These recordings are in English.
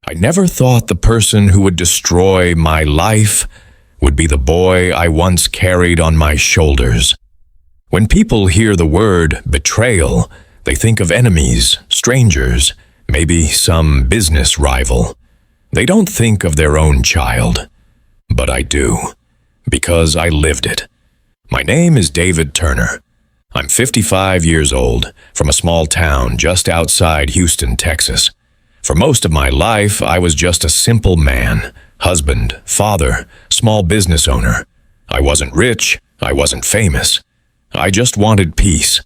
I never thought the person who would destroy my life would be the boy I once carried on my shoulders. When people hear the word betrayal, they think of enemies, strangers, maybe some business rival. They don't think of their own child. But I do, because I lived it. My name is David Turner. I'm 55 years old, from a small town just outside Houston, Texas. For most of my life, I was just a simple man, husband, father, small business owner. I wasn't rich, I wasn't famous. I just wanted peace.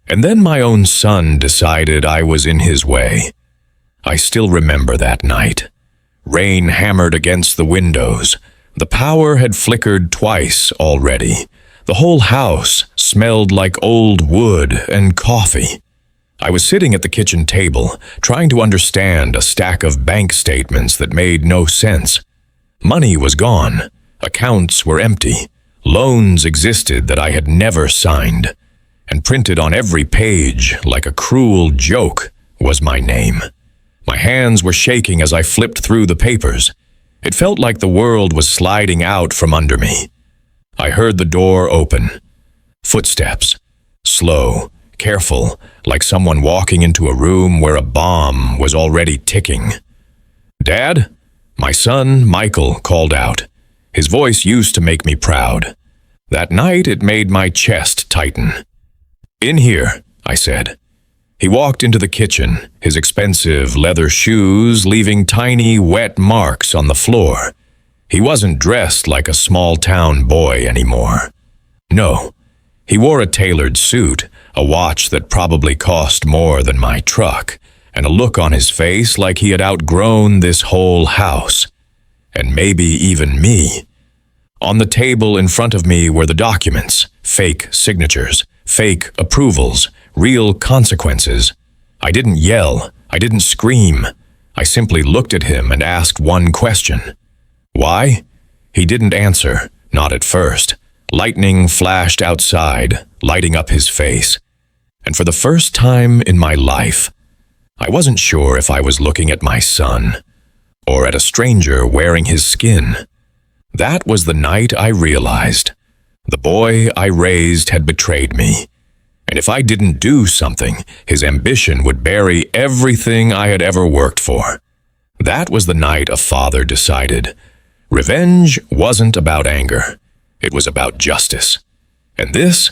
And then my own son decided I was in his way. I still remember that night. Rain hammered against the windows. The power had flickered twice already. The whole house smelled like old wood and coffee. I was sitting at the kitchen table, trying to understand a stack of bank statements that made no sense. Money was gone. Accounts were empty. Loans existed that I had never signed. And printed on every page, like a cruel joke, was my name. My hands were shaking as I flipped through the papers. It felt like the world was sliding out from under me. I heard the door open. Footsteps. Slow, careful, like someone walking into a room where a bomb was already ticking. "Dad?" My son, Michael, called out. His voice used to make me proud. That night it made my chest tighten. "In here," I said. He walked into the kitchen, his expensive leather shoes leaving tiny, wet marks on the floor. He wasn't dressed like a small-town boy anymore. No, he wore a tailored suit, a watch that probably cost more than my truck, and a look on his face like he had outgrown this whole house, and maybe even me. On the table in front of me were the documents, fake signatures, fake approvals, real consequences. I didn't yell, I didn't scream. I simply looked at him and asked one question. Why? He didn't answer, not at first. Lightning flashed outside, lighting up his face. And for the first time in my life, I wasn't sure if I was looking at my son, or at a stranger wearing his skin. That was the night I realized the boy I raised had betrayed me. And if I didn't do something, his ambition would bury everything I had ever worked for. That was the night a father decided. Revenge wasn't about anger. It was about justice. And this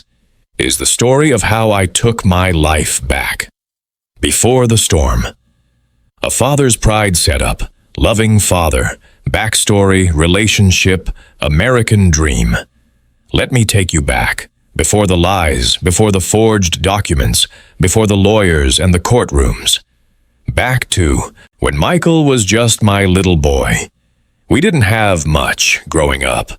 is the story of how I took my life back. Before the storm. A father's pride setup, loving father, backstory, relationship, American dream. Let me take you back. Before the lies, before the forged documents, before the lawyers and the courtrooms. Back to when Michael was just my little boy. We didn't have much growing up.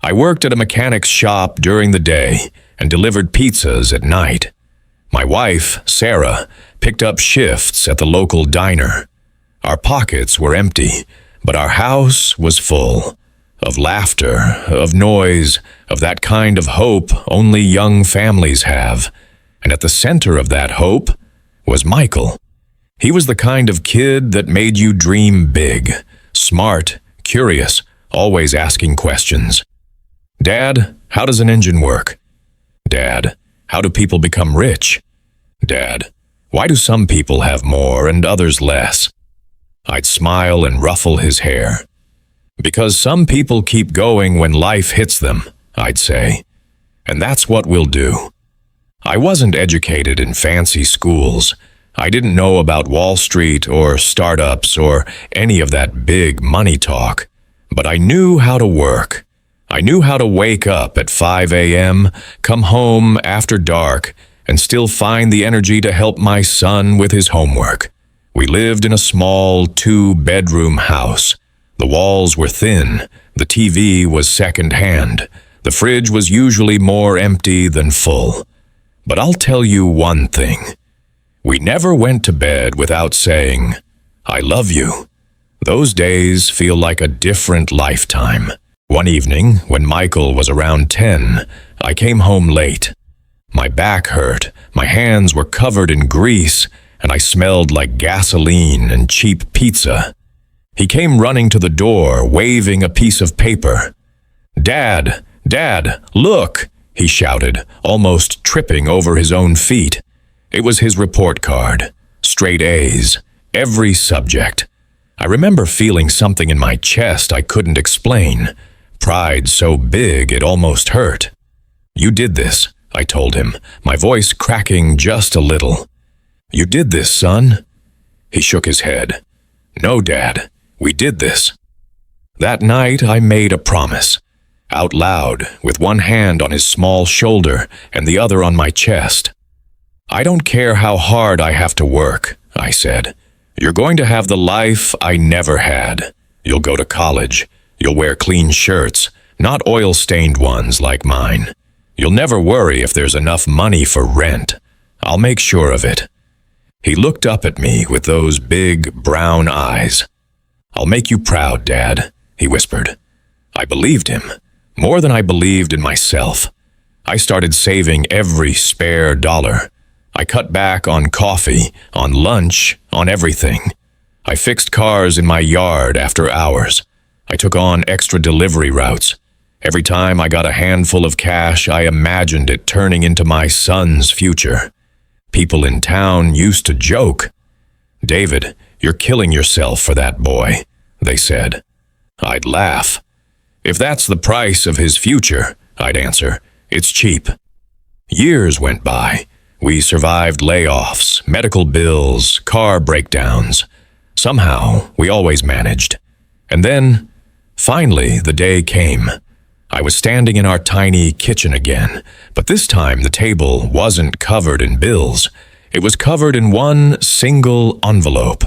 I worked at a mechanic's shop during the day and delivered pizzas at night. My wife, Sarah, picked up shifts at the local diner. Our pockets were empty, but our house was full. Of laughter, of noise, of that kind of hope only young families have. And at the center of that hope was Michael. He was the kind of kid that made you dream big, smart, curious, always asking questions. Dad, how does an engine work? Dad, how do people become rich? Dad, why do some people have more and others less? I'd smile and ruffle his hair. Because some people keep going when life hits them, I'd say. And that's what we'll do. I wasn't educated in fancy schools. I didn't know about Wall Street or startups or any of that big money talk. But I knew how to work. I knew how to wake up at 5 a.m., come home after dark, and still find the energy to help my son with his homework. We lived in a small 2-bedroom house. The walls were thin, the TV was second-hand, the fridge was usually more empty than full. But I'll tell you one thing. We never went to bed without saying, "I love you." Those days feel like a different lifetime. One evening, when Michael was around 10, I came home late. My back hurt, my hands were covered in grease, and I smelled like gasoline and cheap pizza. He came running to the door, waving a piece of paper. "Dad, Dad, look!" he shouted, almost tripping over his own feet. It was his report card. Straight A's. Every subject. I remember feeling something in my chest I couldn't explain. Pride so big it almost hurt. "You did this," I told him, my voice cracking just a little. "You did this, son." He shook his head. "No, Dad, we did this." That night I made a promise. Out loud, with one hand on his small shoulder and the other on my chest. "I don't care how hard I have to work," I said. "You're going to have the life I never had. You'll go to college. You'll wear clean shirts, not oil-stained ones like mine. You'll never worry if there's enough money for rent. I'll make sure of it." He looked up at me with those big, brown eyes. "I'll make you proud, Dad," he whispered. I believed him, more than I believed in myself. I started saving every spare dollar. I cut back on coffee, on lunch, on everything. I fixed cars in my yard after hours. I took on extra delivery routes. Every time I got a handful of cash, I imagined it turning into my son's future. People in town used to joke. "David, you're killing yourself for that boy," they said. I'd laugh. "If that's the price of his future," I'd answer, "it's cheap." Years went by. We survived layoffs, medical bills, car breakdowns. Somehow, we always managed. And then, finally, the day came. I was standing in our tiny kitchen again, but this time the table wasn't covered in bills. It was covered in one single envelope.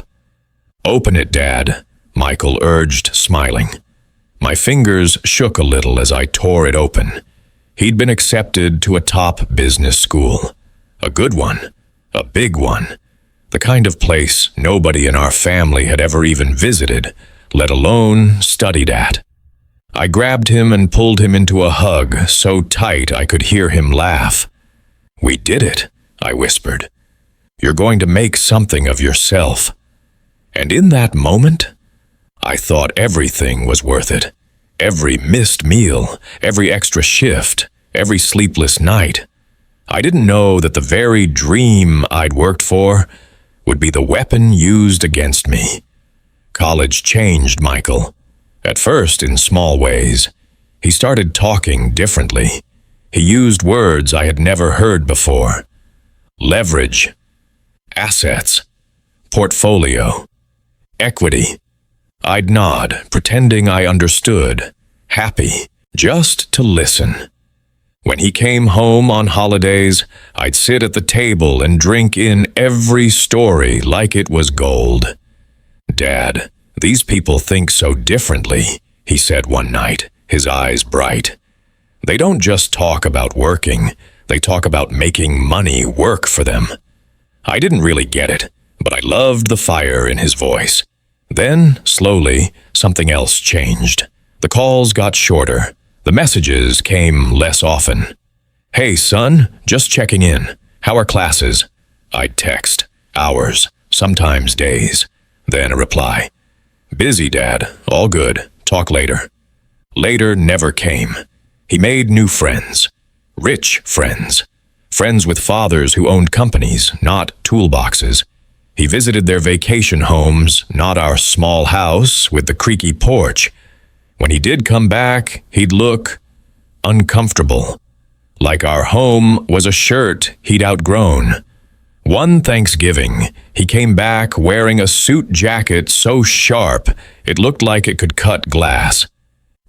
"Open it, Dad," Michael urged, smiling. My fingers shook a little as I tore it open. He'd been accepted to a top business school. A good one. A big one. The kind of place nobody in our family had ever even visited, let alone studied at. I grabbed him and pulled him into a hug so tight I could hear him laugh. "We did it," I whispered. "You're going to make something of yourself." And in that moment, I thought everything was worth it. Every missed meal, every extra shift, every sleepless night. I didn't know that the very dream I'd worked for would be the weapon used against me. College changed Michael. At first, in small ways. He started talking differently. He used words I had never heard before. Leverage, assets, portfolio, equity. I'd nod, pretending I understood, happy, just to listen. When he came home on holidays, I'd sit at the table and drink in every story like it was gold. "Dad, these people think so differently," he said one night, his eyes bright. "They don't just talk about working, they talk about making money work for them." I didn't really get it, but I loved the fire in his voice. Then, slowly, something else changed. The calls got shorter. The messages came less often. "Hey, son, just checking in. How are classes?" I'd text. Hours, sometimes days. Then a reply. "Busy, Dad. All good. Talk later." Later never came. He made new friends. Rich friends. Friends with fathers who owned companies, not toolboxes. He visited their vacation homes, not our small house with the creaky porch. When he did come back, he'd look uncomfortable, like our home was a shirt he'd outgrown. One Thanksgiving, he came back wearing a suit jacket so sharp it looked like it could cut glass.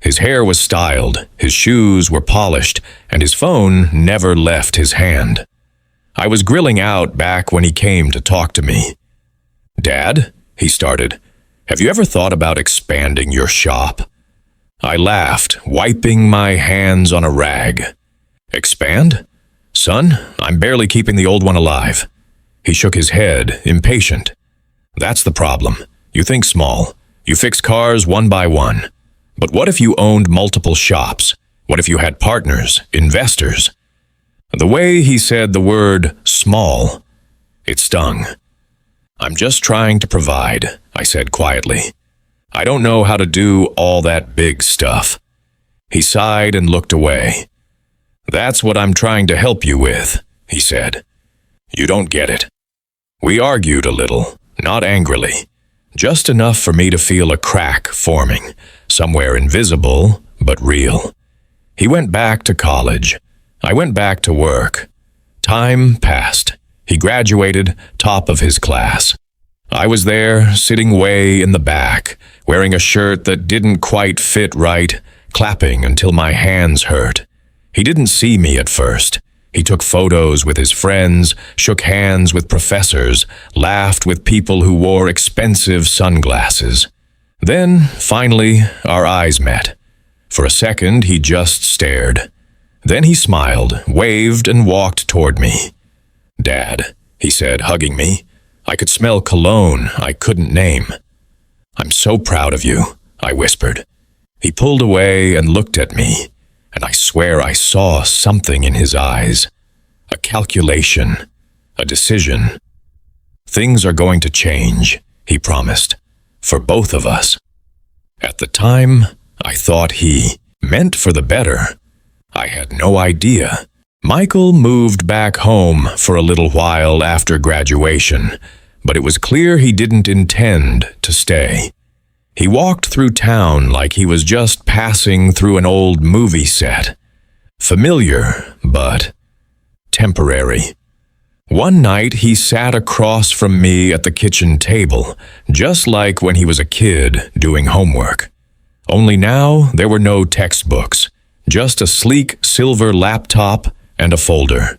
His hair was styled, his shoes were polished, and his phone never left his hand. I was grilling out back when he came to talk to me. "Dad," he started, "have you ever thought about expanding your shop?" I laughed, wiping my hands on a rag. "Expand? Son, I'm barely keeping the old one alive." He shook his head, impatient. "That's the problem. You think small. You fix cars one by one. But what if you owned multiple shops? What if you had partners, investors?" The way he said the word small, it stung. "I'm just trying to provide," I said quietly. I don't know how to do all that big stuff." He sighed and looked away. "That's what I'm trying to help you with," he said. "You don't get it." We argued a little, not angrily, just enough for me to feel a crack forming, somewhere invisible but real. He went back to college. I went back to work. Time passed. He graduated, top of his class. I was there, sitting way in the back, wearing a shirt that didn't quite fit right, clapping until my hands hurt. He didn't see me at first. He took photos with his friends, shook hands with professors, laughed with people who wore expensive sunglasses. Then, finally, our eyes met. For a second, he just stared. Then he smiled, waved, and walked toward me. "Dad," he said, hugging me. I could smell cologne I couldn't name. "I'm so proud of you," I whispered. He pulled away and looked at me, and I swear I saw something in his eyes. A calculation, a decision. "Things are going to change," he promised, "for both of us." At the time, I thought he meant for the better. I had no idea. Michael moved back home for a little while after graduation, but it was clear he didn't intend to stay. He walked through town like he was just passing through an old movie set. Familiar, but temporary. One night he sat across from me at the kitchen table, just like when he was a kid doing homework. Only now there were no textbooks, just a sleek silver laptop and a folder.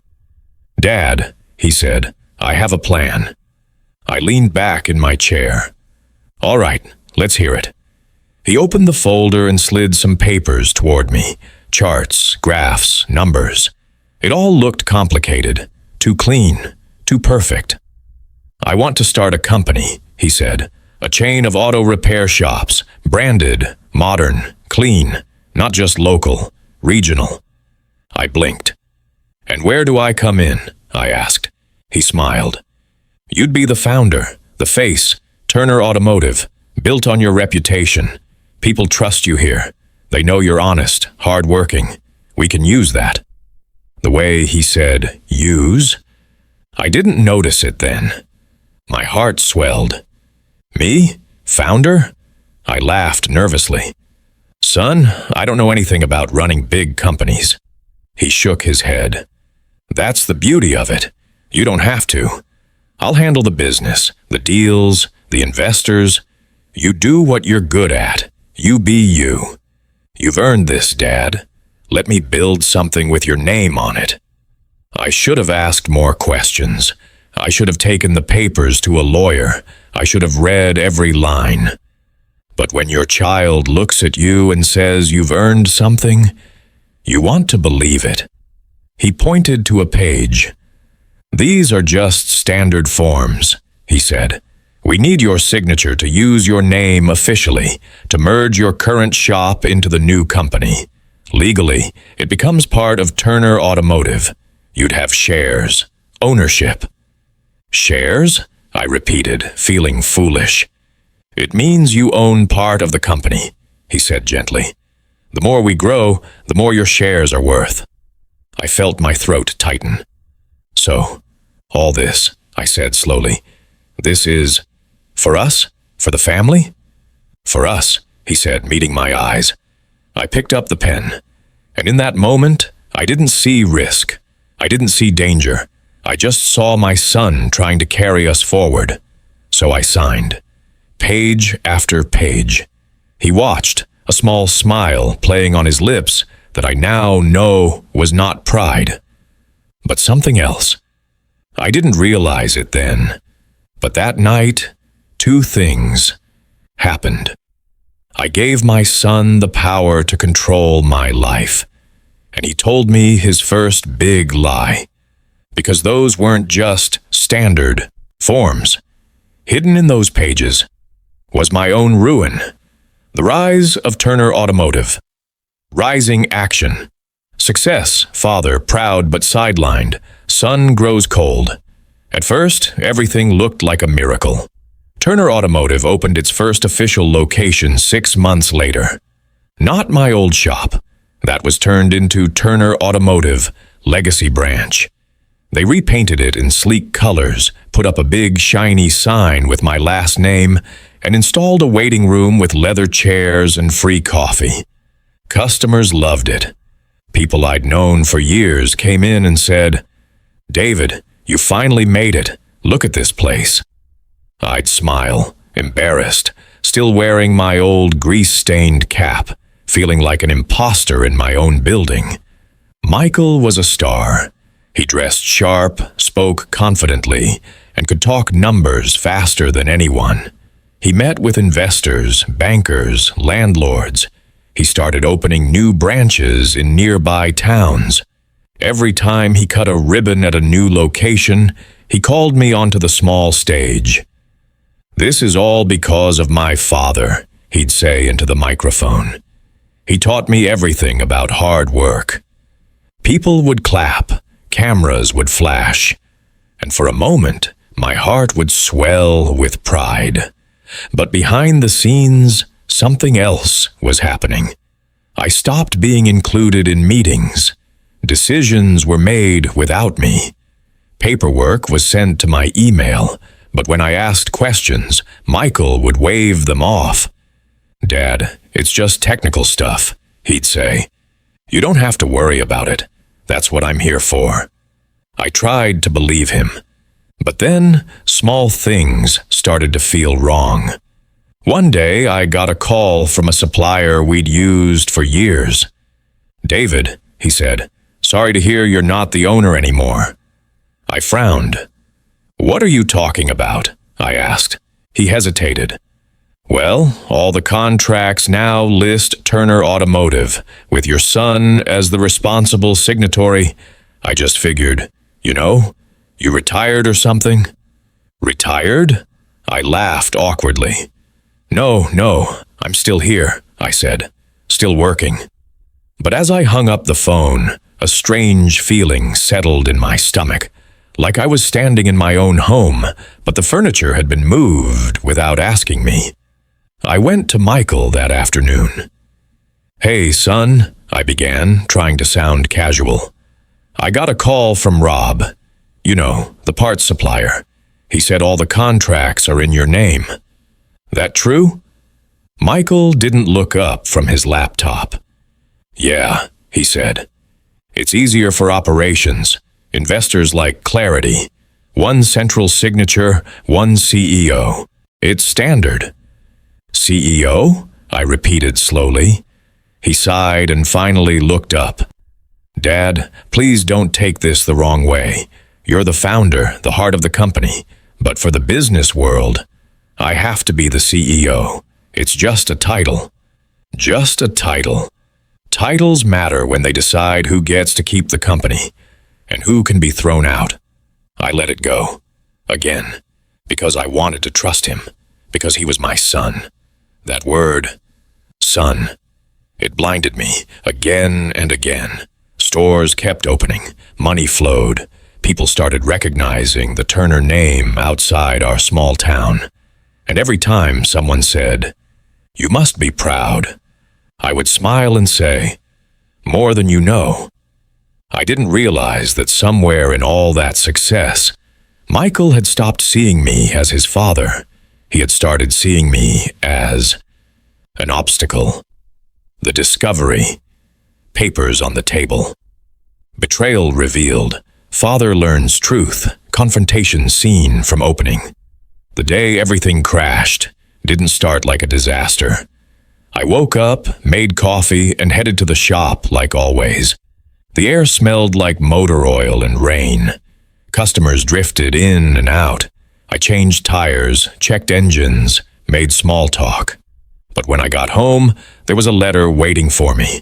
"Dad," he said, "I have a plan." I leaned back in my chair. "All right, let's hear it." He opened the folder and slid some papers toward me. Charts, graphs, numbers. It all looked complicated, too clean, too perfect. "I want to start a company," he said. "A chain of auto repair shops, branded, modern, clean, not just local, regional." I blinked. "And where do I come in?" I asked. He smiled. "You'd be the founder, the face, Turner Automotive, built on your reputation. People trust you here. They know you're honest, hard-working. We can use that." The way he said, "use," I didn't notice it then. My heart swelled. "Me? Founder?" I laughed nervously. "Son, I don't know anything about running big companies." He shook his head. "That's the beauty of it. You don't have to. I'll handle the business, the deals, the investors. You do what you're good at. You be you. You've earned this, Dad. Let me build something with your name on it." I should have asked more questions. I should have taken the papers to a lawyer. I should have read every line. But when your child looks at you and says you've earned something, you want to believe it. He pointed to a page. "These are just standard forms," he said. "We need your signature to use your name officially, to merge your current shop into the new company. Legally, it becomes part of Turner Automotive. You'd have shares, ownership." "Shares?" I repeated, feeling foolish. "It means you own part of the company," he said gently. "The more we grow, the more your shares are worth." I felt my throat tighten. "So, all this," I said slowly, "this is for us? For the family?" "For us," he said, meeting my eyes. I picked up the pen, and in that moment, I didn't see risk. I didn't see danger. I just saw my son trying to carry us forward. So I signed. Page after page. He watched, a small smile playing on his lips that I now know was not pride, but something else. I didn't realize it then, but that night, two things happened. I gave my son the power to control my life, and he told me his first big lie, because those weren't just standard forms. Hidden in those pages was my own ruin. The rise of Turner Automotive. Rising action. Success, father, proud but sidelined. Son grows cold. At first, everything looked like a miracle. Turner Automotive opened its first official location 6 months later. Not my old shop. That was turned into Turner Automotive, Legacy Branch. They repainted it in sleek colors, put up a big shiny sign with my last name, and installed a waiting room with leather chairs and free coffee. Customers loved it. People I'd known for years came in and said, "David, you finally made it. Look at this place." I'd smile, embarrassed, still wearing my old grease-stained cap, feeling like an imposter in my own building. Michael was a star. He dressed sharp, spoke confidently, and could talk numbers faster than anyone. He met with investors, bankers, landlords. He started opening new branches in nearby towns. Every time he cut a ribbon at a new location, he called me onto the small stage. "This is all because of my father," he'd say into the microphone. "He taught me everything about hard work." People would clap, cameras would flash, and for a moment, my heart would swell with pride. But behind the scenes, something else was happening. I stopped being included in meetings. Decisions were made without me. Paperwork was sent to my email, but when I asked questions, Michael would wave them off. "Dad, it's just technical stuff," he'd say. "You don't have to worry about it. That's what I'm here for." I tried to believe him. But then, small things started to feel wrong. One day, I got a call from a supplier we'd used for years. "David," he said, "sorry to hear you're not the owner anymore." I frowned. "What are you talking about?" I asked. He hesitated. "Well, all the contracts now list Turner Automotive, with your son as the responsible signatory. I just figured, you retired or something?" "Retired?" I laughed awkwardly. No, I'm still here," I said, "still working." But as I hung up the phone, a strange feeling settled in my stomach, like I was standing in my own home, but the furniture had been moved without asking me. I went to Michael that afternoon. "Hey, son," I began, trying to sound casual. "I got a call from Rob, the parts supplier. He said all the contracts are in your name. That true?" Michael didn't look up from his laptop. "Yeah," he said. "It's easier for operations. Investors like clarity. One central signature, one CEO. It's standard." "CEO?" I repeated slowly. He sighed and finally looked up. "Dad, please don't take this the wrong way. You're the founder, the heart of the company. But for the business world, I have to be the CEO. It's just a title." Just a title. Titles matter when they decide who gets to keep the company and who can be thrown out. I let it go. Again. Because I wanted to trust him. Because he was my son. That word, son. It blinded me again and again. Stores kept opening. Money flowed. People started recognizing the Turner name outside our small town. And every time someone said, "You must be proud," I would smile and say, "More than you know." I didn't realize that somewhere in all that success, Michael had stopped seeing me as his father. He had started seeing me as an obstacle. The discovery. Papers on the table. Betrayal revealed. Father learns truth. Confrontation seen from opening. The day everything crashed didn't start like a disaster. I woke up, made coffee, and headed to the shop like always. The air smelled like motor oil and rain. Customers drifted in and out. I changed tires, checked engines, made small talk. But when I got home, there was a letter waiting for me.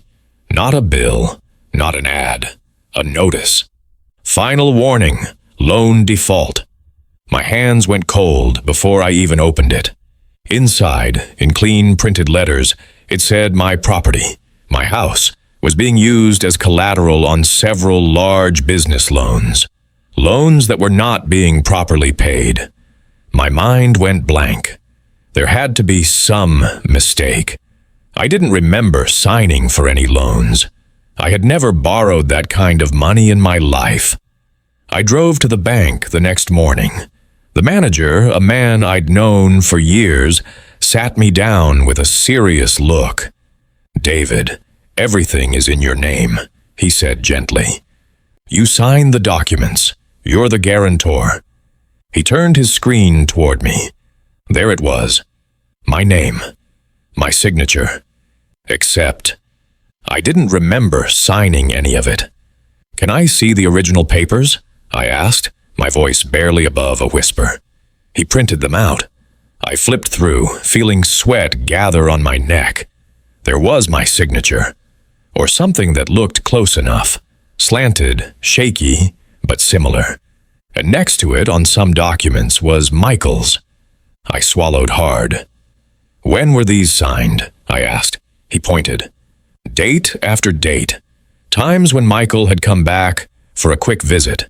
Not a bill, not an ad, a notice. Final warning, loan default. My hands went cold before I even opened it. Inside, in clean printed letters, it said my property, my house, was being used as collateral on several large business loans. Loans that were not being properly paid. My mind went blank. There had to be some mistake. I didn't remember signing for any loans. I had never borrowed that kind of money in my life. I drove to the bank the next morning. The manager, a man I'd known for years, sat me down with a serious look. "David, everything is in your name," he said gently. "You signed the documents. You're the guarantor." He turned his screen toward me. There it was. My name. My signature. Except, I didn't remember signing any of it. "Can I see the original papers?" I asked, my voice barely above a whisper. He printed them out. I flipped through, feeling sweat gather on my neck. There was my signature, or something that looked close enough, slanted, shaky, but similar. And next to it, on some documents, was Michael's. I swallowed hard. "When were these signed?" I asked. He pointed. Date after date. Times when Michael had come back for a quick visit.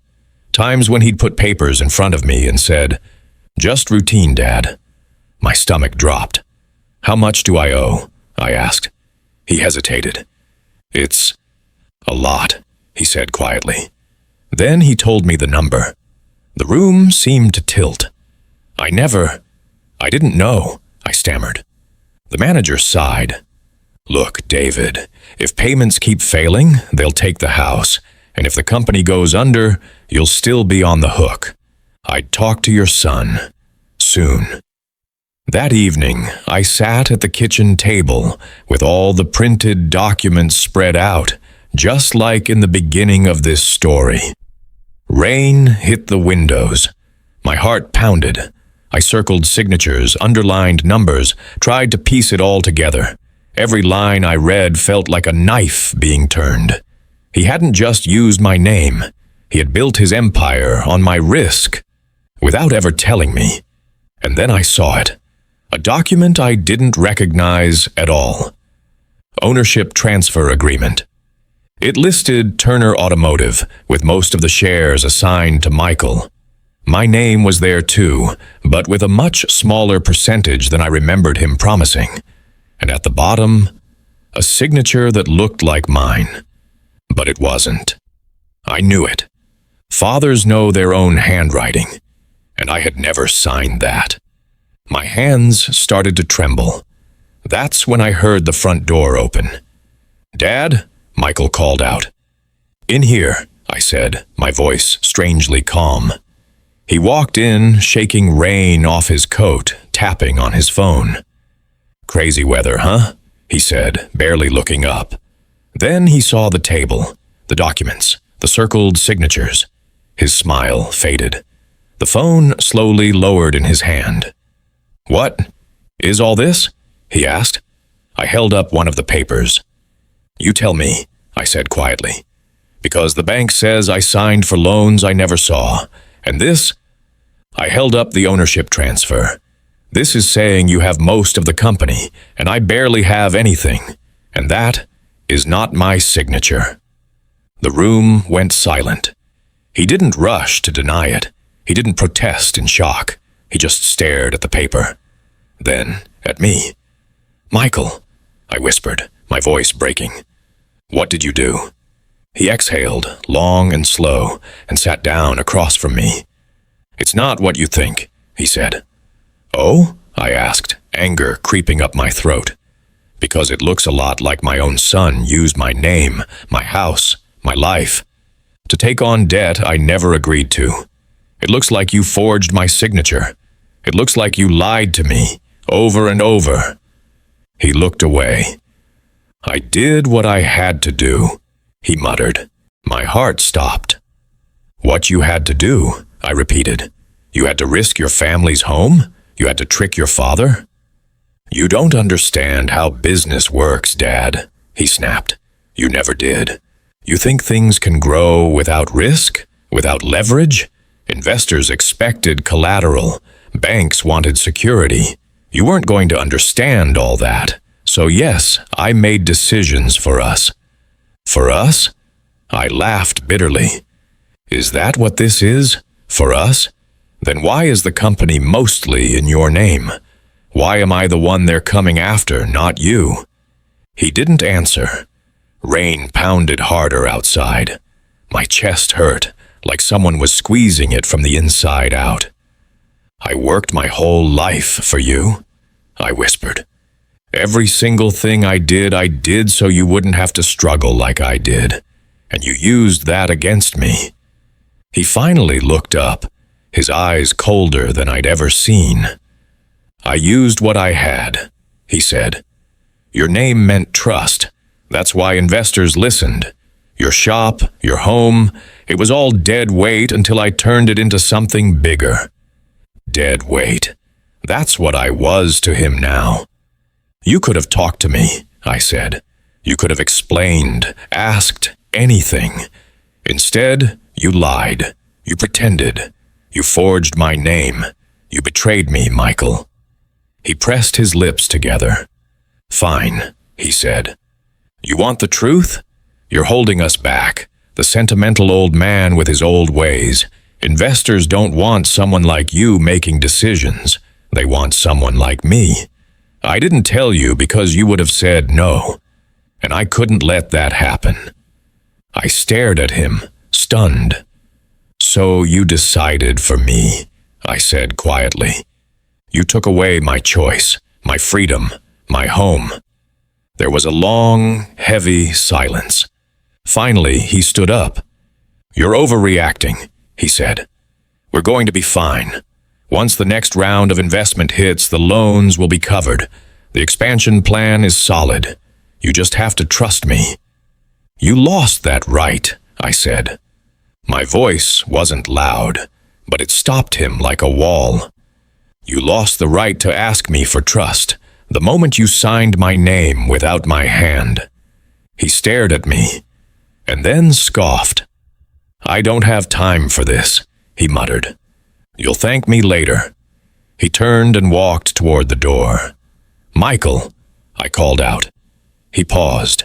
Times when he'd put papers in front of me and said, "Just routine, Dad." My stomach dropped. "How much do I owe?" I asked. He hesitated. "It's a lot," he said quietly. Then he told me the number. The room seemed to tilt. I didn't know," I stammered. The manager sighed. "Look, David, if payments keep failing, they'll take the house, and if the company goes under, you'll still be on the hook. I'd talk to your son. Soon." That evening, I sat at the kitchen table with all the printed documents spread out, just like in the beginning of this story. Rain hit the windows. My heart pounded. I circled signatures, underlined numbers, tried to piece it all together. Every line I read felt like a knife being turned. He hadn't just used my name. He had built his empire on my risk, without ever telling me. And then I saw it. A document I didn't recognize at all. Ownership transfer agreement. It listed Turner Automotive, with most of the shares assigned to Michael. My name was there too, but with a much smaller percentage than I remembered him promising. And at the bottom, a signature that looked like mine. But it wasn't. I knew it. Fathers know their own handwriting, and I had never signed that. My hands started to tremble. That's when I heard the front door open. "Dad?" Michael called out. "In here," I said, my voice strangely calm. He walked in, shaking rain off his coat, tapping on his phone. "Crazy weather, huh?" he said, barely looking up. Then he saw the table, the documents, the circled signatures. His smile faded. The phone slowly lowered in his hand. "What is all this?" he asked. I held up one of the papers. "You tell me," I said quietly. "Because the bank says I signed for loans I never saw. And this?" I held up the ownership transfer. "This is saying you have most of the company, and I barely have anything. And that is not my signature." The room went silent. He didn't rush to deny it. He didn't protest in shock. He just stared at the paper. Then at me. "Michael," I whispered, my voice breaking. "What did you do?" He exhaled, long and slow, and sat down across from me. "It's not what you think," he said. "Oh?" I asked, anger creeping up my throat. "Because it looks a lot like my own son used my name, my house, my life, to take on debt I never agreed to. It looks like you forged my signature. It looks like you lied to me, over and over." He looked away. "I did what I had to do," he muttered. My heart stopped. "What you had to do?" I repeated. "You had to risk your family's home? You had to trick your father?" "You don't understand how business works, Dad," he snapped. "You never did. You think things can grow without risk, without leverage? Investors expected collateral. Banks wanted security. You weren't going to understand all that. So yes, I made decisions for us." "For us?" I laughed bitterly. "Is that what this is? For us? Then why is the company mostly in your name? Why am I the one they're coming after, not you?" He didn't answer. Rain pounded harder outside. My chest hurt, like someone was squeezing it from the inside out. "I worked my whole life for you," I whispered. "Every single thing I did so you wouldn't have to struggle like I did. And you used that against me." He finally looked up, his eyes colder than I'd ever seen. "I used what I had," he said. "Your name meant trust. That's why investors listened. Your shop, your home, it was all dead weight until I turned it into something bigger." Dead weight. That's what I was to him now. "You could have talked to me," I said. "You could have explained, asked, anything. Instead, you lied. You pretended. You forged my name. You betrayed me, Michael." He pressed his lips together. "Fine," he said. "You want the truth? You're holding us back. The sentimental old man with his old ways. Investors don't want someone like you making decisions. They want someone like me. I didn't tell you because you would have said no, and I couldn't let that happen." I stared at him, stunned. "So you decided for me," I said quietly. "You took away my choice, my freedom, my home." There was a long, heavy silence. Finally, he stood up. "You're overreacting," he said. "We're going to be fine. Once the next round of investment hits, the loans will be covered. The expansion plan is solid. You just have to trust me." "You lost that right," I said. My voice wasn't loud, but it stopped him like a wall. "You lost the right to ask me for trust the moment you signed my name without my hand." He stared at me, and then scoffed. "I don't have time for this," he muttered. "You'll thank me later." He turned and walked toward the door. "Michael," I called out. He paused.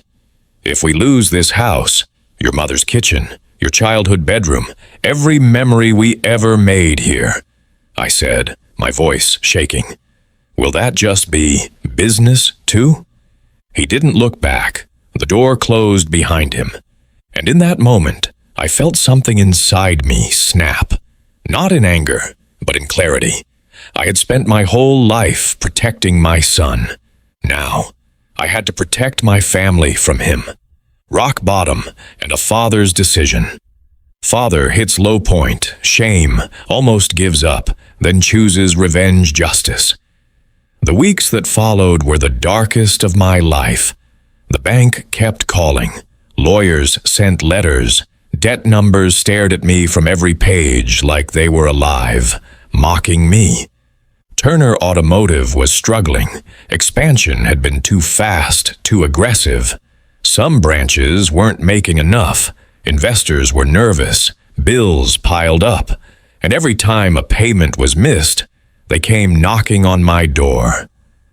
"If we lose this house, your mother's kitchen, your childhood bedroom, every memory we ever made here," I said, my voice shaking, "will that just be business too?" He didn't look back. The door closed behind him. And in that moment, I felt something inside me snap. Not in anger, but in clarity. I had spent my whole life protecting my son. Now, I had to protect my family from him. Rock bottom and a father's decision. Father hits low point, shame, almost gives up, then chooses revenge justice. The weeks that followed were the darkest of my life. The bank kept calling. Lawyers sent letters. Debt numbers stared at me from every page like they were alive, mocking me. Turner Automotive was struggling. Expansion had been too fast, too aggressive. Some branches weren't making enough. Investors were nervous. Bills piled up. And every time a payment was missed, they came knocking on my door.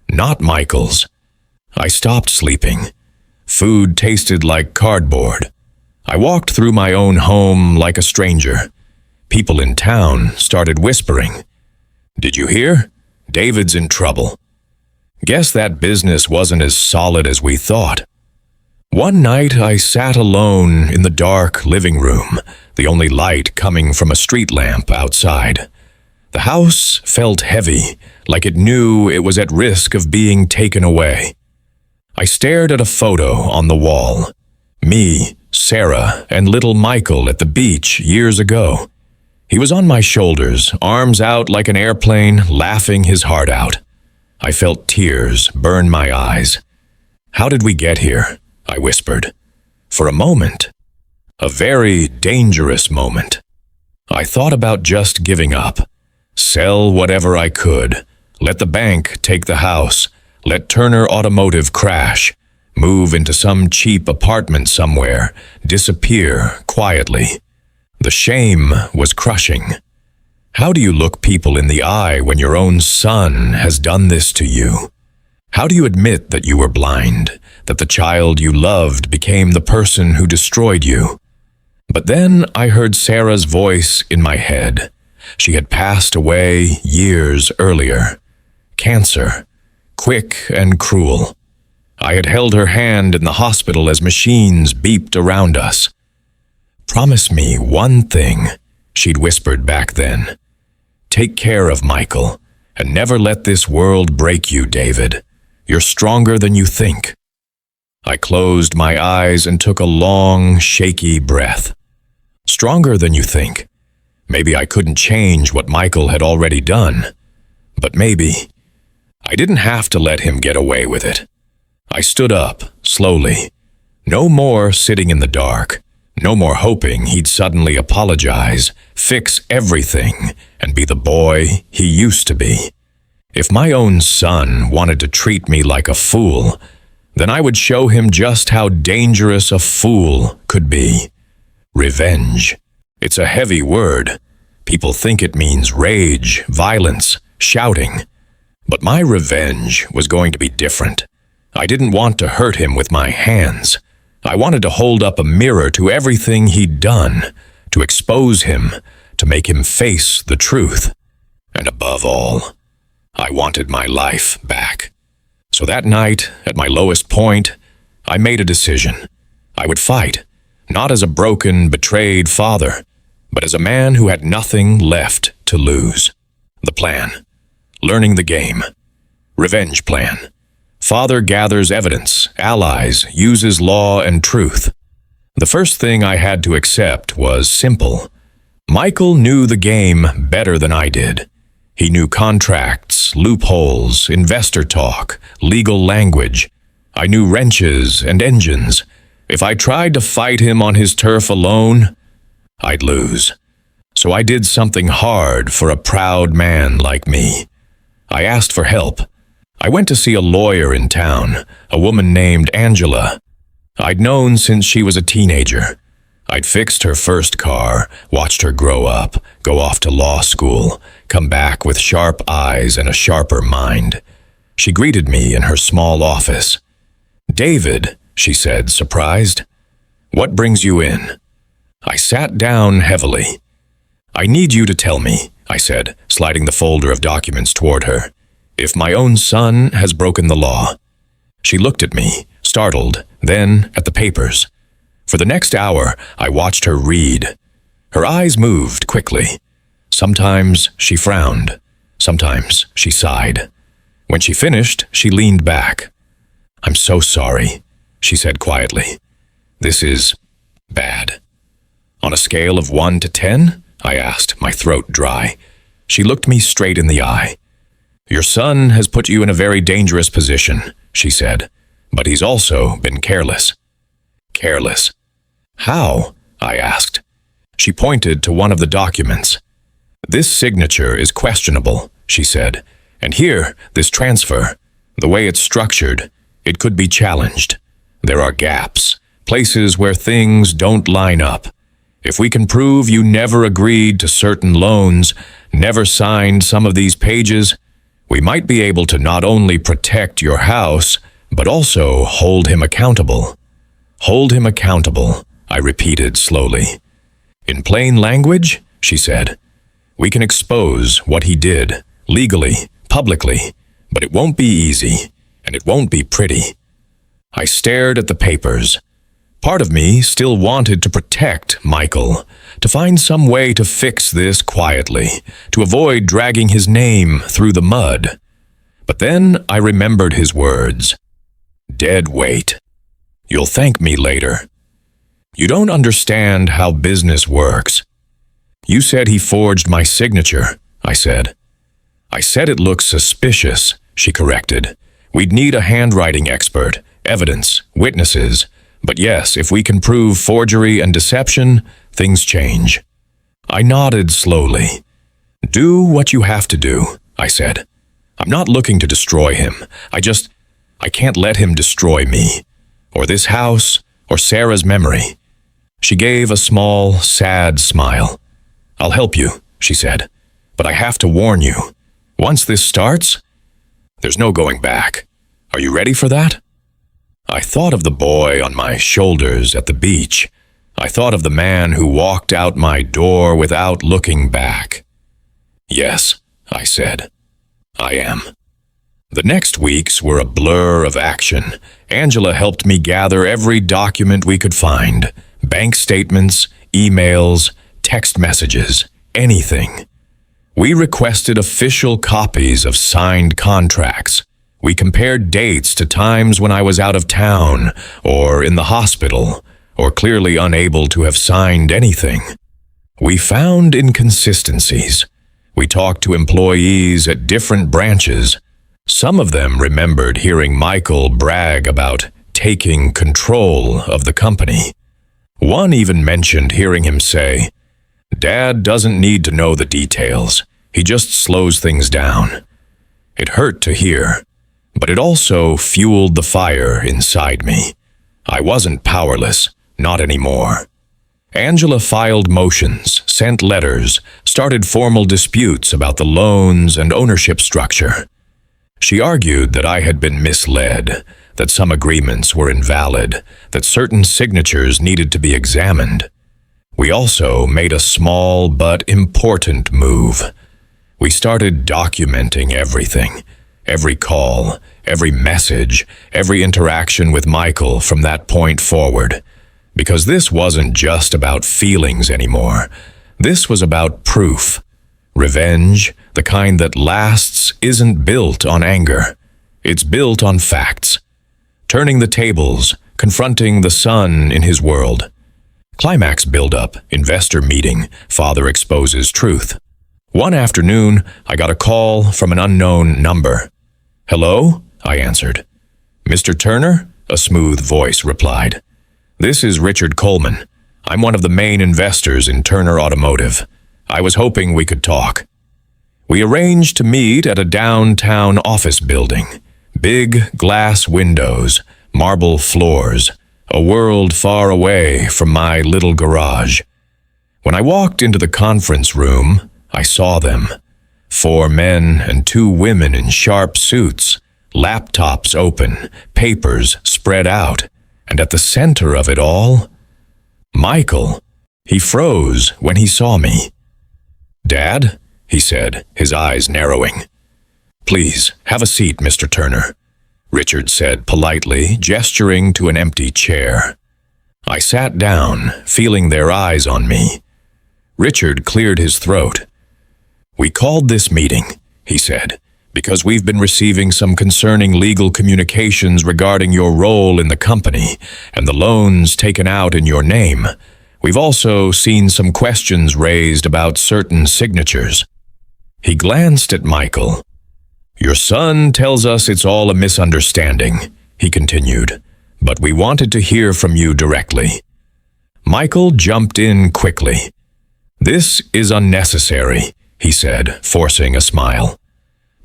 Not Michael's. I stopped sleeping. Food tasted like cardboard. I walked through my own home like a stranger. People in town started whispering. "Did you hear? David's in trouble." Guess that business wasn't as solid as we thought. One night I sat alone in the dark living room, the only light coming from a street lamp outside. The house felt heavy, like it knew it was at risk of being taken away. I stared at a photo on the wall. Me, Sarah, and little Michael at the beach years ago. He was on my shoulders, arms out like an airplane, laughing his heart out. I felt tears burn my eyes. "How did we get here?" I whispered. For a moment, a very dangerous moment, I thought about just giving up. Sell whatever I could. Let the bank take the house. Let Turner Automotive crash. Move into some cheap apartment somewhere. Disappear quietly. The shame was crushing. How do you look people in the eye when your own son has done this to you? How do you admit that you were blind, that the child you loved became the person who destroyed you? But then I heard Sarah's voice in my head. She had passed away years earlier. cancer, quick and cruel. I had held her hand in the hospital as machines beeped around us. "Promise me one thing," she'd whispered back then. "Take care of Michael, and never let this world break you, David. You're stronger than you think." I closed my eyes and took a long, shaky breath. Stronger than you think. Maybe I couldn't change what Michael had already done. But maybe I didn't have to let him get away with it. I stood up, slowly. No more sitting in the dark. No more hoping he'd suddenly apologize, fix everything, and be the boy he used to be. If my own son wanted to treat me like a fool, then I would show him just how dangerous a fool could be. Revenge. It's a heavy word. People think it means rage, violence, shouting. But my revenge was going to be different. I didn't want to hurt him with my hands. I wanted to hold up a mirror to everything he'd done, to expose him, to make him face the truth. And above all, I wanted my life back. So that night, at my lowest point, I made a decision. I would fight, not as a broken, betrayed father, but as a man who had nothing left to lose. The plan. Learning the game. Revenge plan. Father gathers evidence, allies, uses law and truth. The first thing I had to accept was simple. Michael knew the game better than I did. He knew contracts, loopholes, investor talk, legal language. I knew wrenches and engines. If I tried to fight him on his turf alone, I'd lose. So I did something hard for a proud man like me. I asked for help. I went to see a lawyer in town, a woman named Angela. I'd known since she was a teenager. I'd fixed her first car, watched her grow up, go off to law school, come back with sharp eyes and a sharper mind. She greeted me in her small office. "David," she said, surprised. "What brings you in?" I sat down heavily. "I need you to tell me," I said, sliding the folder of documents toward her, "if my own son has broken the law." She looked at me, startled, then at the papers. For the next hour, I watched her read. Her eyes moved quickly. Sometimes she frowned. Sometimes she sighed. When she finished, she leaned back. "I'm so sorry," she said quietly. "This is bad." "On a scale of 1 to 10? I asked, my throat dry. She looked me straight in the eye. "Your son has put you in a very dangerous position," she said, "but he's also been careless." Careless. "How?" I asked. She pointed to one of the documents. "This signature is questionable," she said, "and here, this transfer, the way it's structured, it could be challenged. There are gaps, places where things don't line up. If we can prove you never agreed to certain loans, never signed some of these pages, we might be able to not only protect your house, but also hold him accountable." "Hold him accountable," I repeated slowly. "In plain language," she said, "we can expose what he did, legally, publicly, but it won't be easy, and it won't be pretty." I stared at the papers. Part of me still wanted to protect Michael, to find some way to fix this quietly, to avoid dragging his name through the mud. But then I remembered his words. "Dead weight. You'll thank me later. You don't understand how business works." "You said he forged my signature," I said. "I said it looks suspicious," she corrected. "We'd need a handwriting expert, evidence, witnesses. But yes, if we can prove forgery and deception, things change." I nodded slowly. "Do what you have to do," I said. "I'm not looking to destroy him. I can't let him destroy me, or this house, or Sarah's memory." She gave a small, sad smile. "I'll help you," she said, "but I have to warn you. Once this starts, there's no going back. Are you ready for that?" I thought of the boy on my shoulders at the beach. I thought of the man who walked out my door without looking back. "Yes," I said, "I am." The next weeks were a blur of action. Angela helped me gather every document we could find. Bank statements, emails, text messages, anything. We requested official copies of signed contracts. We compared dates to times when I was out of town, or in the hospital, or clearly unable to have signed anything. We found inconsistencies. We talked to employees at different branches. Some of them remembered hearing Michael brag about taking control of the company. One even mentioned hearing him say, "Dad doesn't need to know the details. He just slows things down." It hurt to hear, but it also fueled the fire inside me. I wasn't powerless, not anymore. Angela filed motions, sent letters, started formal disputes about the loans and ownership structure. She argued that I had been misled, that some agreements were invalid, that certain signatures needed to be examined. We also made a small but important move. We started documenting everything, every call, every message, every interaction with Michael from that point forward. Because this wasn't just about feelings anymore. This was about proof. Revenge, the kind that lasts, isn't built on anger. It's built on facts. Turning the tables, confronting the sun in his world. Climax buildup, investor meeting, father exposes truth. One afternoon, I got a call from an unknown number. "Hello?" I answered. "Mr. Turner?" a smooth voice replied. "This is Richard Coleman. I'm one of the main investors in Turner Automotive. I was hoping we could talk." We arranged to meet at a downtown office building. Big glass windows, marble floors, a world far away from my little garage. When I walked into the conference room, I saw them. 4 men and 2 women in sharp suits, laptops open, papers spread out, and at the center of it all, Michael. He froze when he saw me. "Dad?" he said, his eyes narrowing. "Please, have a seat, Mr. Turner," Richard said politely, gesturing to an empty chair. I sat down, feeling their eyes on me. Richard cleared his throat. "We called this meeting," he said, "because we've been receiving some concerning legal communications regarding your role in the company and the loans taken out in your name. We've also seen some questions raised about certain signatures." He glanced at Michael. "Your son tells us it's all a misunderstanding," he continued, "but we wanted to hear from you directly." Michael jumped in quickly. "This is unnecessary," he said, forcing a smile.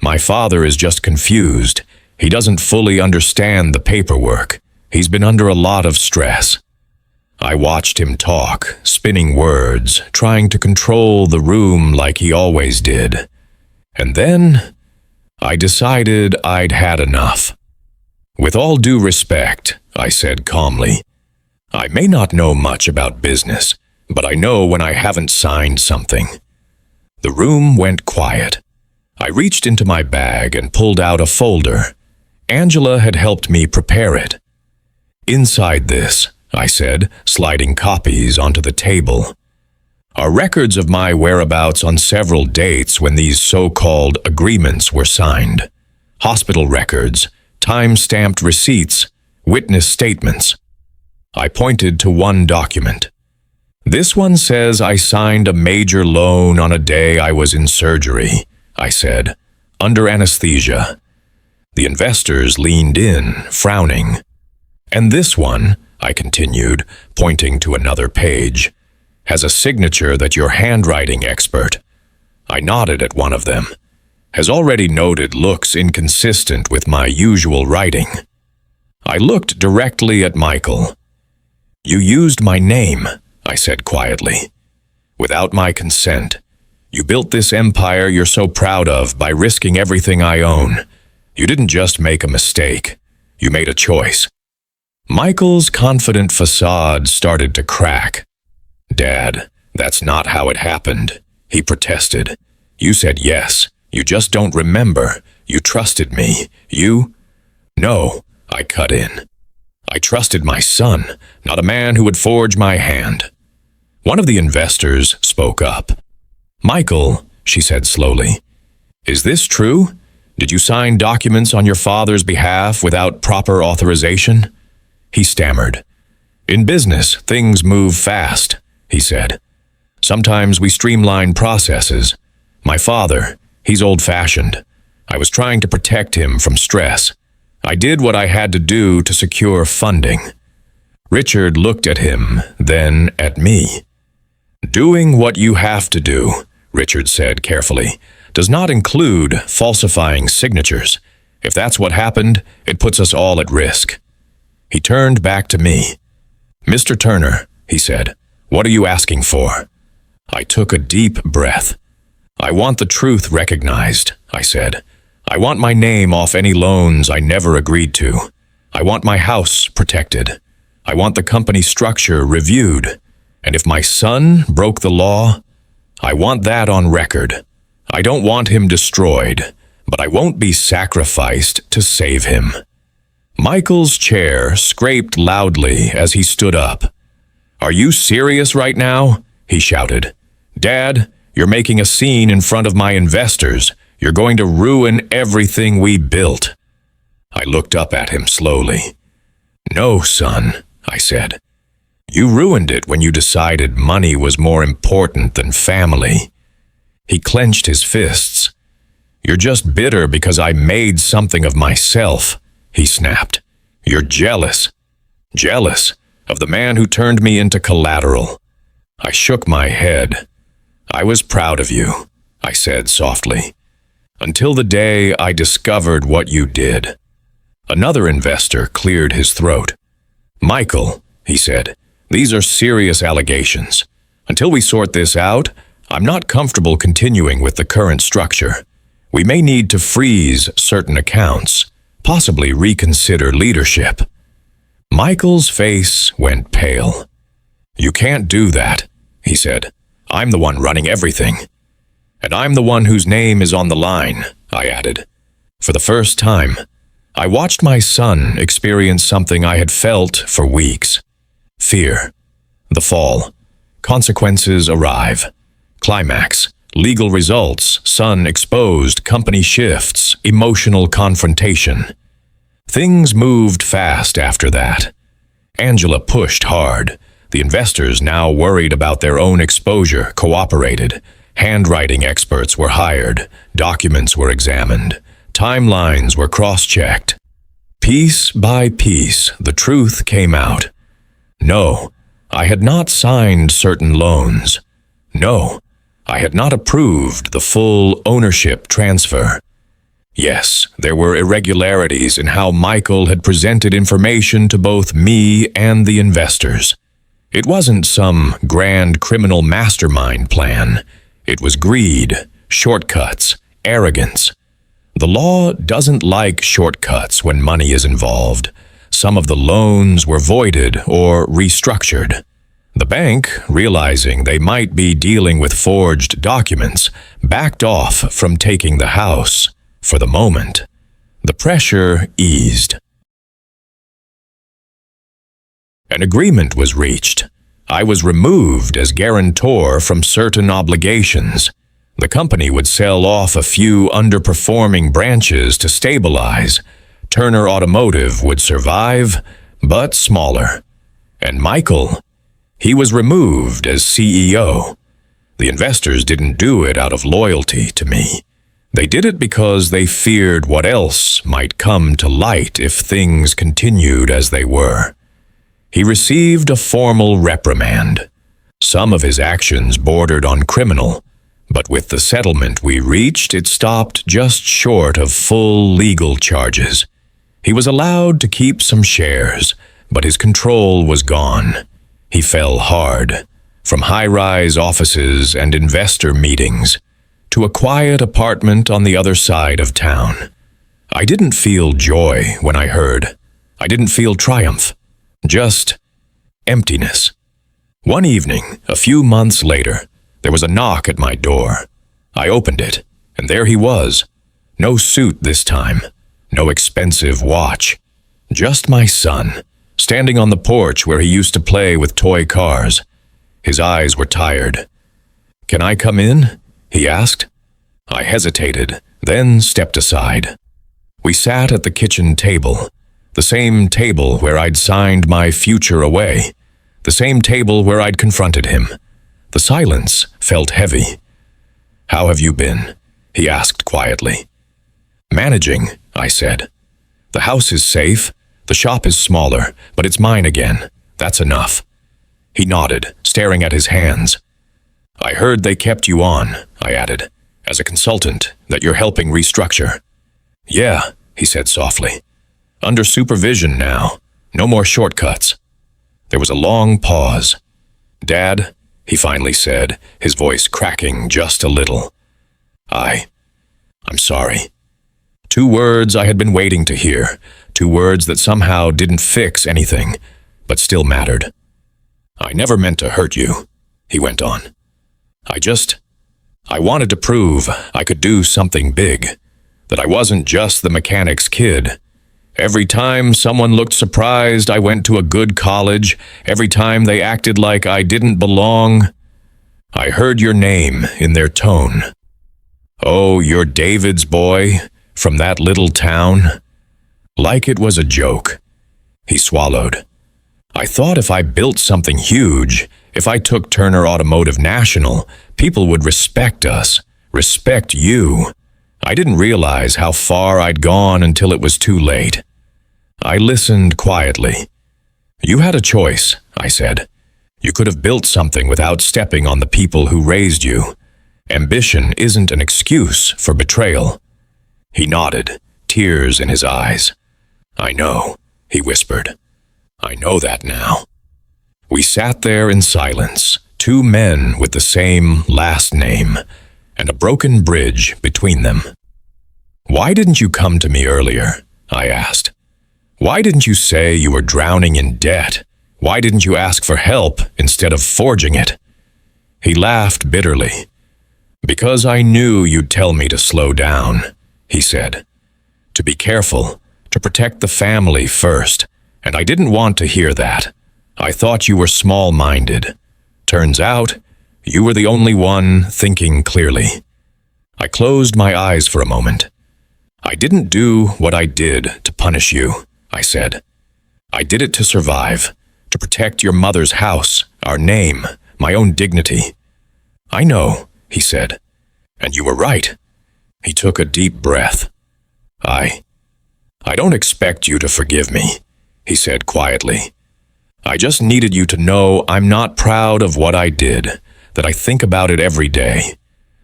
"My father is just confused. He doesn't fully understand the paperwork. He's been under a lot of stress." I watched him talk, spinning words, trying to control the room like he always did. And then I decided I'd had enough. "With all due respect," I said calmly, "I may not know much about business, but I know when I haven't signed something." The room went quiet. I reached into my bag and pulled out a folder. Angela had helped me prepare it. "Inside this," I said, sliding copies onto the table, "are records of my whereabouts on several dates when these so-called agreements were signed. Hospital records, time-stamped receipts, witness statements." I pointed to one document. "This one says I signed a major loan on a day I was in surgery," I said, "under anesthesia." The investors leaned in, frowning. "And this one," I continued, pointing to another page, "has a signature that your handwriting expert," I nodded at one of them, "has already noted looks inconsistent with my usual writing." I looked directly at Michael. "You used my name," I said quietly, "without my consent. You built this empire you're so proud of by risking everything I own. You didn't just make a mistake. You made a choice." Michael's confident facade started to crack. "Dad, that's not how it happened," he protested. "You said yes. You just don't remember. You trusted me. You? No, I cut in. I trusted my son, not a man who would forge my hand. One of the investors spoke up. Michael, she said slowly, is this true? Did you sign documents on your father's behalf without proper authorization? He stammered. In business, things move fast, he said. Sometimes we streamline processes. My father, he's old-fashioned. I was trying to protect him from stress. I did what I had to do to secure funding. Richard looked at him, then at me. Doing what you have to do, Richard said carefully, does not include falsifying signatures. If that's what happened, it puts us all at risk. He turned back to me. Mr. Turner, he said, what are you asking for? I took a deep breath. I want the truth recognized, I said. I want my name off any loans I never agreed to. I want my house protected. I want the company structure reviewed. And if my son broke the law, I want that on record. I don't want him destroyed, but I won't be sacrificed to save him. Michael's chair scraped loudly as he stood up. Are you serious right now? He shouted. Dad, you're making a scene in front of my investors. You're going to ruin everything we built. I looked up at him slowly. No, son, I said. You ruined it when you decided money was more important than family. He clenched his fists. You're just bitter because I made something of myself, he snapped. You're jealous. Jealous of the man who turned me into collateral. I shook my head. I was proud of you, I said softly. Until the day I discovered what you did. Another investor cleared his throat. Michael, he said, these are serious allegations. Until we sort this out, I'm not comfortable continuing with the current structure. We may need to freeze certain accounts, possibly reconsider leadership. Michael's face went pale. You can't do that, he said. I'm the one running everything. And I'm the one whose name is on the line, I added. For the first time, I watched my son experience something I had felt for weeks. Fear. The fall. Consequences arrive. Climax. Legal results. Son exposed. Company shifts. Emotional confrontation. Things moved fast after that. Angela pushed hard. The investors, now worried about their own exposure, cooperated. Handwriting experts were hired. Documents were examined. Timelines were cross-checked. Piece by piece, the truth came out. No, I had not signed certain loans. No, I had not approved the full ownership transfer. Yes, there were irregularities in how Michael had presented information to both me and the investors. It wasn't some grand criminal mastermind plan. It was greed, shortcuts, arrogance. The law doesn't like shortcuts when money is involved. Some of the loans were voided or restructured. The bank, realizing they might be dealing with forged documents, backed off from taking the house. For the moment, the pressure eased. An agreement was reached. I was removed as guarantor from certain obligations. The company would sell off a few underperforming branches to stabilize. Turner Automotive would survive, but smaller. And Michael, he was removed as CEO. The investors didn't do it out of loyalty to me. They did it because they feared what else might come to light if things continued as they were. He received a formal reprimand. Some of his actions bordered on criminal, but with the settlement we reached, it stopped just short of full legal charges. He was allowed to keep some shares, but his control was gone. He fell hard, from high-rise offices and investor meetings, to a quiet apartment on the other side of town. I didn't feel joy when I heard. I didn't feel triumph. Just emptiness. One evening, a few months later, there was a knock at my door. I opened it, and there he was. No suit this time. No expensive watch. Just my son, standing on the porch where he used to play with toy cars. His eyes were tired. "Can I come in?" he asked. I hesitated, then stepped aside. We sat at the kitchen table, the same table where I'd signed my future away, the same table where I'd confronted him. The silence felt heavy. "How have you been?" he asked quietly. "Managing," I said. "The house is safe, the shop is smaller, but it's mine again. That's enough." He nodded, staring at his hands. "I heard they kept you on," I added, "as a consultant, that you're helping restructure." "Yeah," he said softly. "Under supervision now. No more shortcuts." There was a long pause. "Dad," he finally said, his voice cracking just a little. I'm sorry." 2 words I had been waiting to hear, 2 words that somehow didn't fix anything, but still mattered. "I never meant to hurt you," he went on. I wanted to prove I could do something big, that I wasn't just the mechanic's kid. Every time someone looked surprised I went to a good college, every time they acted like I didn't belong, I heard your name in their tone. "Oh, you're David's boy, from that little town." Like it was a joke. He swallowed. "I thought if I built something huge, if I took Turner Automotive National, people would respect us, respect you. I didn't realize how far I'd gone until it was too late." I listened quietly. "You had a choice," I said. "You could have built something without stepping on the people who raised you. Ambition isn't an excuse for betrayal." He nodded, tears in his eyes. "I know," he whispered. "I know that now." We sat there in silence, 2 men with the same last name, and a broken bridge between them. "Why didn't you come to me earlier?" I asked. "Why didn't you say you were drowning in debt? Why didn't you ask for help instead of forging it?" He laughed bitterly. "Because I knew you'd tell me to slow down," he said. "To be careful, to protect the family first, and I didn't want to hear that. I thought you were small-minded. Turns out, you were the only one thinking clearly." I closed my eyes for a moment. "I didn't do what I did to punish you," I said. "I did it to survive, to protect your mother's house, our name, my own dignity." "I know," he said, "and you were right." He took a deep breath. I don't expect you to forgive me," he said quietly. "I just needed you to know I'm not proud of what I did, that I think about it every day,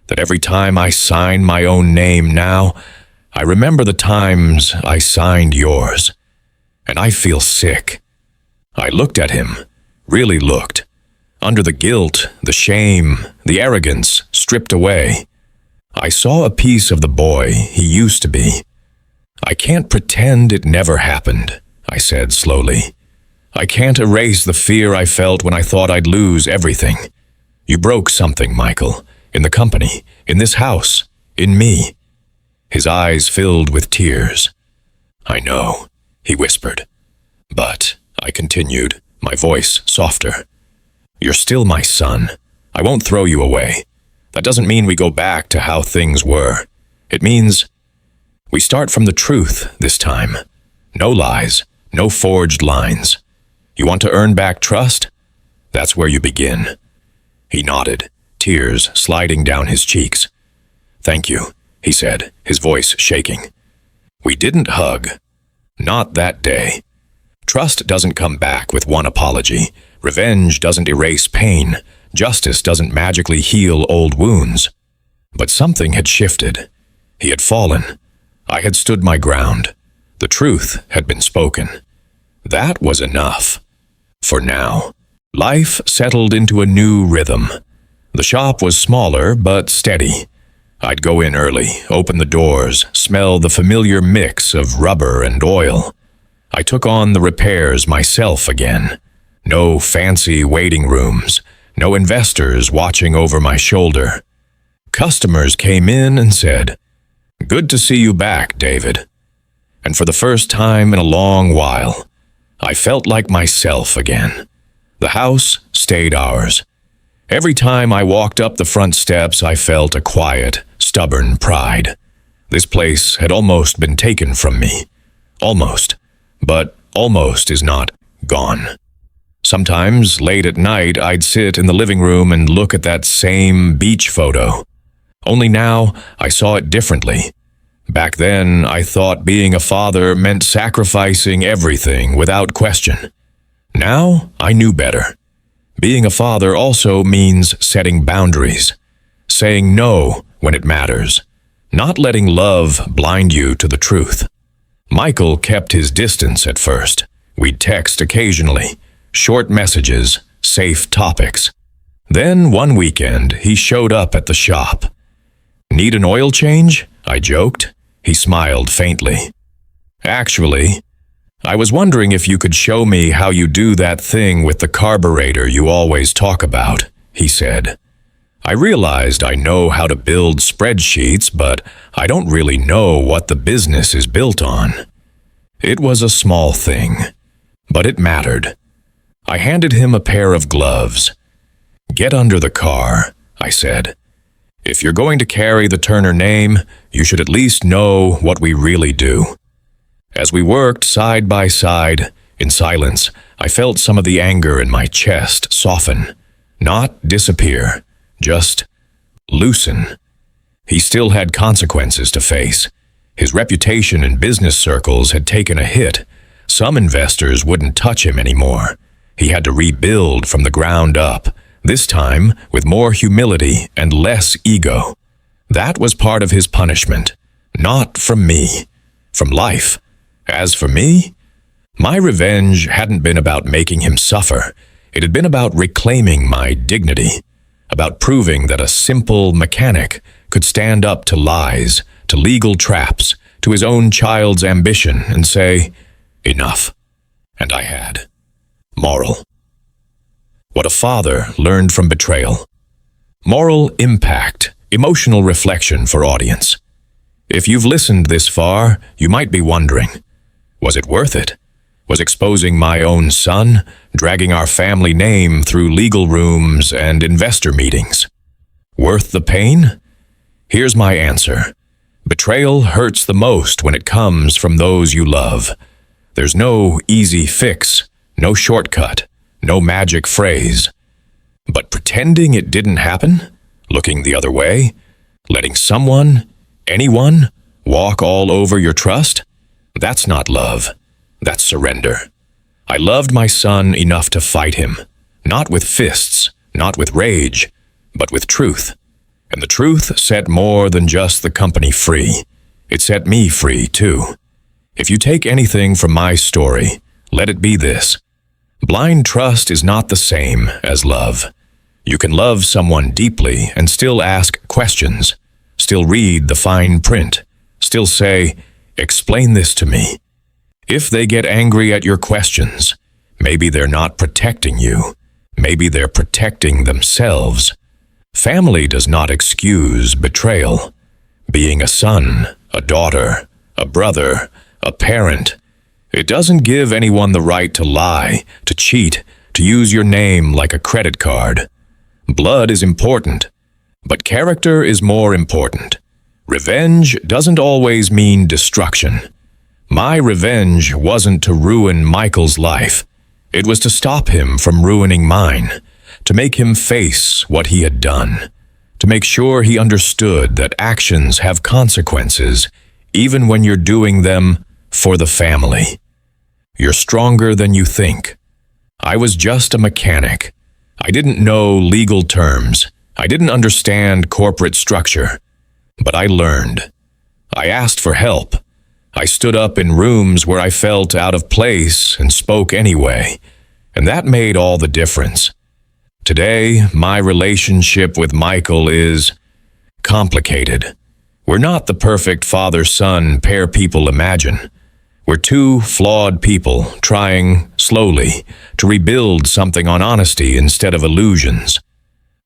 that every time I sign my own name now, I remember the times I signed yours, and I feel sick." I looked at him, really looked. Under the guilt, the shame, the arrogance stripped away, I saw a piece of the boy he used to be. "I can't pretend it never happened," I said slowly. "I can't erase the fear I felt when I thought I'd lose everything. You broke something, Michael, in the company, in this house, in me." His eyes filled with tears. "I know," he whispered. "But," I continued, my voice softer, "you're still my son. I won't throw you away. That doesn't mean we go back to how things were. It means we start from the truth this time. No lies, no forged lines. You want to earn back trust? That's where you begin." He nodded, tears sliding down his cheeks. "Thank you," he said, his voice shaking. We didn't hug. Not that day. Trust doesn't come back with one apology. Revenge doesn't erase pain. Justice doesn't magically heal old wounds. But something had shifted. He had fallen. I had stood my ground. The truth had been spoken. That was enough. For now. Life settled into a new rhythm. The shop was smaller but steady. I'd go in early, open the doors, smell the familiar mix of rubber and oil. I took on the repairs myself again. No fancy waiting rooms, no investors watching over my shoulder. Customers came in and said, Good to see you back, David. And for the first time in a long while, I felt like myself again. The house stayed ours. Every time I walked up the front steps, I felt a quiet, stubborn pride. This place had almost been taken from me. Almost. But almost is not gone. Sometimes, late at night, I'd sit in the living room and look at that same beach photo. Only now, I saw it differently. Back then, I thought being a father meant sacrificing everything without question. Now, I knew better. Being a father also means setting boundaries, saying no when it matters, not letting love blind you to the truth. Michael kept his distance at first. We'd text occasionally, short messages, safe topics. Then one weekend, he showed up at the shop. "Need an oil change?" I joked. He smiled faintly. "Actually, I was wondering if you could show me how you do that thing with the carburetor you always talk about," he said. I realized I know how to build spreadsheets, but I don't really know what the business is built on. It was a small thing, but it mattered. I handed him a pair of gloves. "Get under the car," I said. "If you're going to carry the Turner name, you should at least know what we really do." As we worked side by side, in silence, I felt some of the anger in my chest soften, not disappear, just loosen. He still had consequences to face. His reputation in business circles had taken a hit. Some investors wouldn't touch him anymore. He had to rebuild from the ground up, this time with more humility and less ego. That was part of his punishment, not from me, from life. As for me, my revenge hadn't been about making him suffer. It had been about reclaiming my dignity, about proving that a simple mechanic could stand up to lies, to legal traps, to his own child's ambition and say, "Enough." And I had. Moral. What a father learned from betrayal. Moral impact, emotional reflection for audience. If you've listened this far, you might be wondering, was it worth it? Was exposing my own son, dragging our family name through legal rooms and investor meetings worth the pain? Here's my answer. Betrayal hurts the most when it comes from those you love. There's no easy fix, no shortcut, no magic phrase. But pretending it didn't happen, looking the other way, letting someone, anyone, walk all over your trust, that's not love. That's surrender. I loved my son enough to fight him, not with fists, not with rage, but with truth. And the truth set more than just the company free. It set me free, too. If you take anything from my story, let it be this. Blind trust is not the same as love. You can love someone deeply and still ask questions, still read the fine print, still say, "Explain this to me." If they get angry at your questions, maybe they're not protecting you. Maybe they're protecting themselves. Family does not excuse betrayal. Being a son, a daughter, a brother, a parent, it doesn't give anyone the right to lie, to cheat, to use your name like a credit card. Blood is important, but character is more important. Revenge doesn't always mean destruction. My revenge wasn't to ruin Michael's life. It was to stop him from ruining mine, to make him face what he had done, to make sure he understood that actions have consequences, even when you're doing them for the family. You're stronger than you think. I was just a mechanic. I didn't know legal terms. I didn't understand corporate structure. But I learned. I asked for help. I stood up in rooms where I felt out of place and spoke anyway, and that made all the difference. Today, my relationship with Michael is complicated. We're not the perfect father-son pair people imagine. We're two flawed people trying, slowly, to rebuild something on honesty instead of illusions.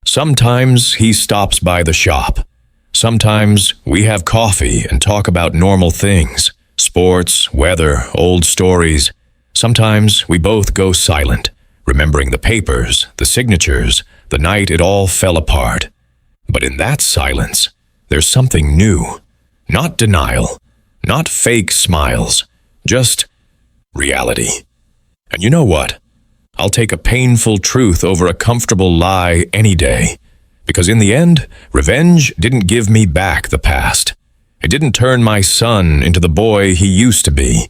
Sometimes he stops by the shop. Sometimes we have coffee and talk about normal things, sports, weather, old stories. Sometimes we both go silent, remembering the papers, the signatures, the night it all fell apart. But in that silence, there's something new. Not denial, not fake smiles, just reality. And you know what? I'll take a painful truth over a comfortable lie any day. Because in the end, revenge didn't give me back the past. It didn't turn my son into the boy he used to be.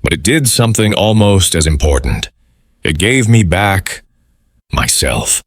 But it did something almost as important. It gave me back myself.